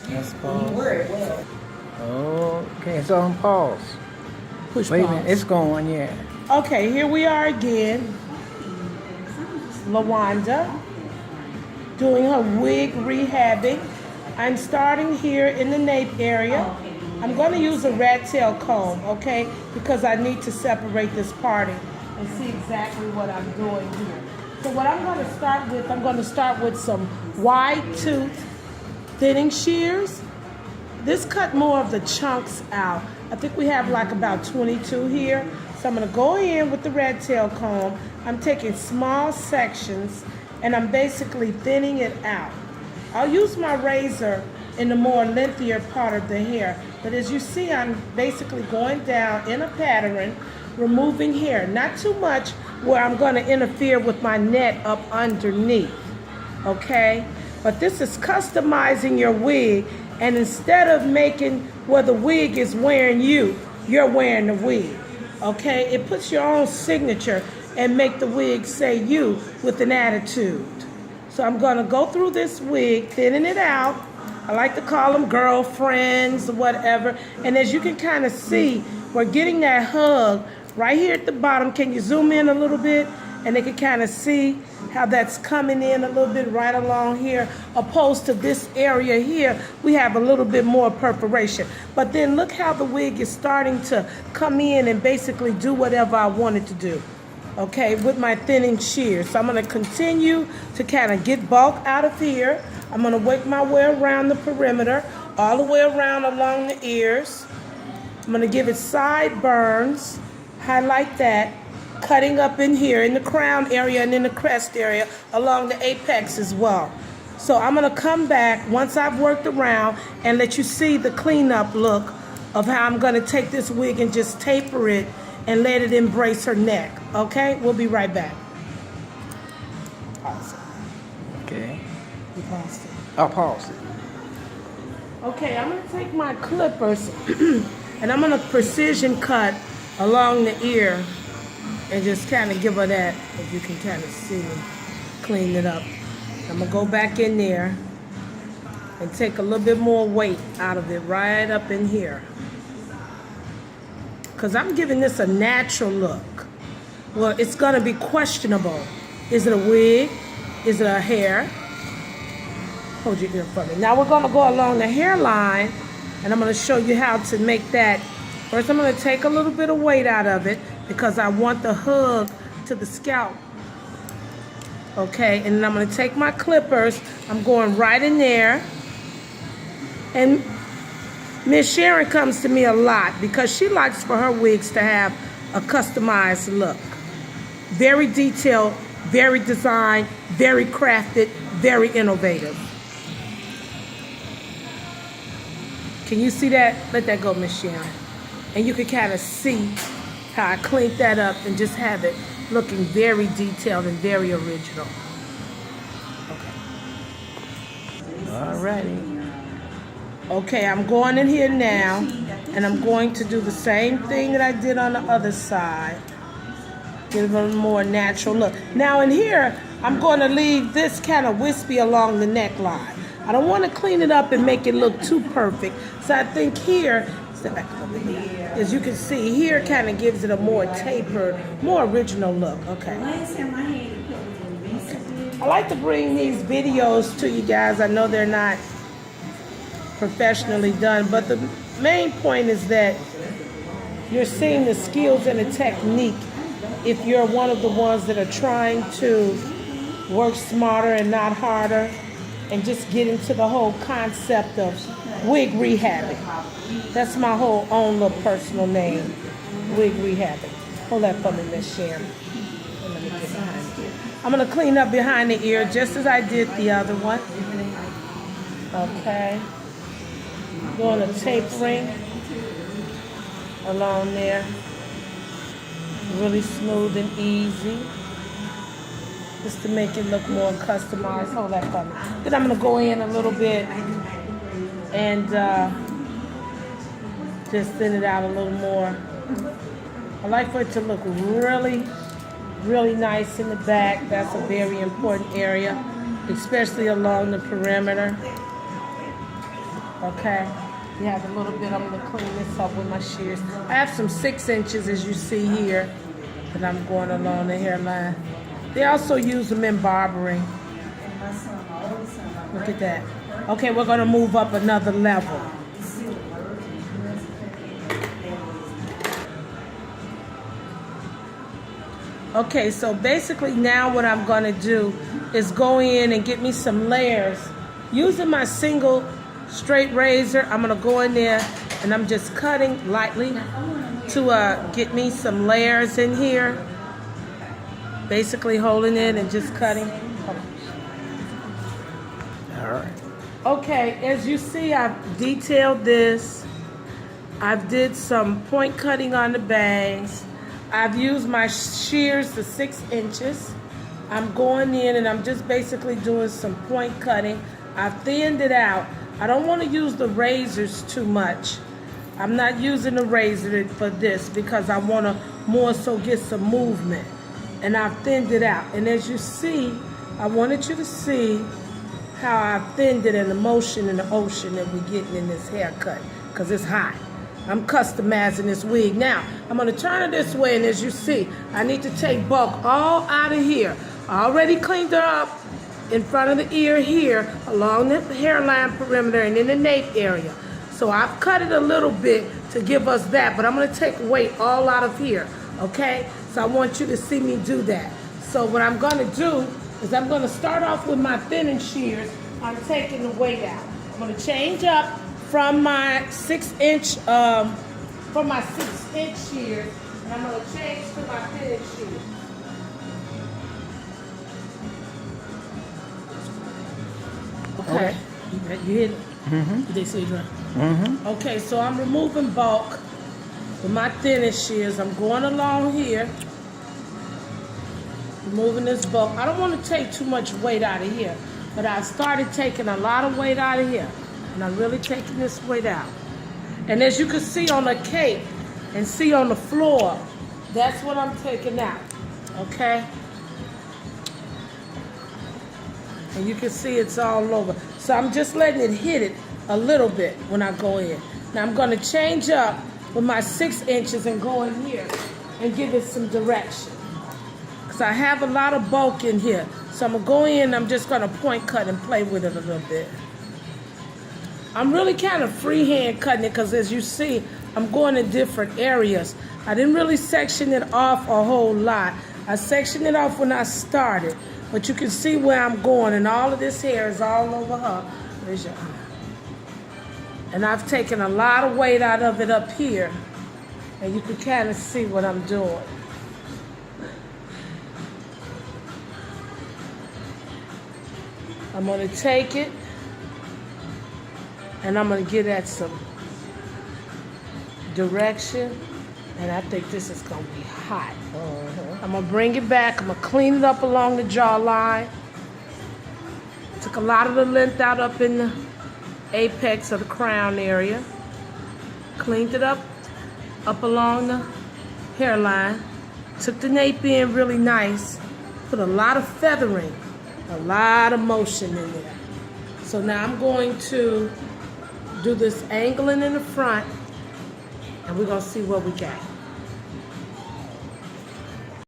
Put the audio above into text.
Let's pause. Okay, it's on pause. Push Wait a pause. minute, it's going, yeah. Okay, here we are again. LaWanda doing her wig rehabbing. I'm starting here in the nape area. I'm going to use a rat tail comb, okay, because I need to separate this parting and see exactly what I'm doing here. So what I'm going to start with some wide tooth thinning shears. This cut more of the chunks out. I think we have like about 22 here. So I'm gonna go in with the red tail comb. I'm taking small sections and I'm basically thinning it out. I'll use my razor in the more lengthier part of the hair. But as you see, I'm basically going down in a pattern, removing hair. Not too much where I'm gonna interfere with my net up underneath, okay? But this is customizing your wig, and instead of making where the wig is wearing you, you're wearing the wig, okay? It puts your own signature and make the wig say you with an attitude. So I'm gonna go through this wig, thinning it out. I like to call them girlfriends or whatever. And as you can kind of see, we're getting that hug right here at the bottom. Can you zoom in a little bit? And they can kind of see how that's coming in a little bit right along here, opposed to this area here, we have a little bit more perforation. But then look how the wig is starting to come in and basically do whatever I want it to do, okay, with my thinning shears. So I'm gonna continue to kind of get bulk out of here. I'm gonna work my way around the perimeter, all the way around along the ears. I'm gonna give it sideburns, highlight that, cutting up in here in the crown area and in the crest area along the apex as well. So I'm gonna come back once I've worked around and let you see the cleanup look of how I'm gonna take this wig and just taper it and let it embrace her neck, okay? We'll be right back. Pause it. Okay. You paused it. I'll pause it. Okay, I'm gonna take my clippers and I'm gonna precision cut along the ear and just kind of give her that, if you can kind of see me, clean it up. I'm gonna go back in there and take a little bit more weight out of it right up in here. Because I'm giving this a natural look. Well, it's gonna be questionable. Is it a wig? Is it a hair? Hold your ear for me. Now we're gonna go along the hairline and I'm gonna show you how to make that. First I'm gonna take a little bit of weight out of it because I want the hug to the scalp. Okay, and then I'm gonna take my clippers, I'm going right in there. And Miss Sharon comes to me a lot because she likes for her wigs to have a customized look. Very detailed, very designed, very crafted, very innovative. Can you see that? Let that go, Miss Sharon. And you can kind of see how I cleaned that up and just have it looking very detailed and very original. Okay. Alrighty. Okay, I'm going in here now, and I'm going to do the same thing that I did on the other side. Give it a more natural look. Now in here, I'm going to leave this kind of wispy along the neckline. I don't want to clean it up and make it look too perfect. So I think here, step back a little bit. As you can see, here kind of gives it a more tapered, more original look. Okay. I like to bring these videos to you guys. I know they're not professionally done, but the main point is that you're seeing the skills and the technique if you're one of the ones that are trying to work smarter and not harder and just get into the whole concept of wig rehabbing. That's my whole own little personal name, wig rehabbing. Hold that for me, Miss Sharon. And let me get behind you. I'm gonna clean up behind the ear just as I did the other one. Okay. Doing a tapering along there. Really smooth and easy. Just to make it look more customized. Hold that for me. Then I'm gonna go in a little bit and just thin it out a little more. I like for it to look really, really nice in the back. That's a very important area, especially along the perimeter. Okay. You have a little bit. I'm going to clean this up with my shears. I have some 6 inches, as you see here, that I'm going along the hairline. They also use them in barbering. Look at that. Okay, we're going to move up another level. Okay, so basically now what I'm going to do is go in and get me some layers. Using my single straight razor, I'm going to go in there and I'm just cutting lightly to get me some layers in here. Basically holding it and just cutting. All right. Okay, as you see, I've detailed this. I've did some point cutting on the bangs. I've used my shears to 6 inches. I'm going in and I'm just basically doing some point cutting. I've thinned it out. I don't want to use the razors too much. I'm not using the razor for this because I want to more so get some movement. And I've thinned it out. And as you see, I wanted you to see how I've thinned it and the motion in the ocean that we're getting in this haircut because it's hot. I'm customizing this wig. Now, I'm going to turn it this way, and as you see, I need to take bulk all out of here. I already cleaned her up in front of the ear here, along the hairline perimeter and in the nape area. So I've cut it a little bit to give us that, but I'm going to take weight all out of here, okay? So I want you to see me do that. So what I'm going to do is I'm going to start off with my thinning shears. I'm taking the weight out. I'm going to change up from my 6-inch shears, and I'm going to change to my thinning shears. Okay, you hit it? Mm-hmm. They see it right? Mm-hmm. Okay, so I'm removing bulk with my thinning shears. I'm going along here, removing this bulk. I don't want to take too much weight out of here, but I started taking a lot of weight out of here. And I'm really taking this weight out. And as you can see on the cape and see on the floor, that's what I'm taking out, okay? And you can see it's all over. So I'm just letting it hit it a little bit when I go in. Now I'm gonna change up with my 6 inches and go in here and give it some direction. Because I have a lot of bulk in here. So I'm gonna go in, I'm just gonna point cut and play with it a little bit. I'm really kind of freehand cutting it because as you see, I'm going in different areas. I didn't really section it off a whole lot. I sectioned it off when I started, but you can see where I'm going and all of this hair is all over her. There's your eye. And I've taken a lot of weight out of it up here and you can kind of see what I'm doing. I'm going to take it and I'm going to get at some direction, and I think this is going to be hot. I'm going to bring it back. I'm going to clean it up along the jawline. Took a lot of the length out up in the apex of the crown area. Cleaned it up along the hairline. Took the nape in really nice. Put a lot of feathering, a lot of motion in there. So now I'm going to do this angling in the front, and we're going to see what we got.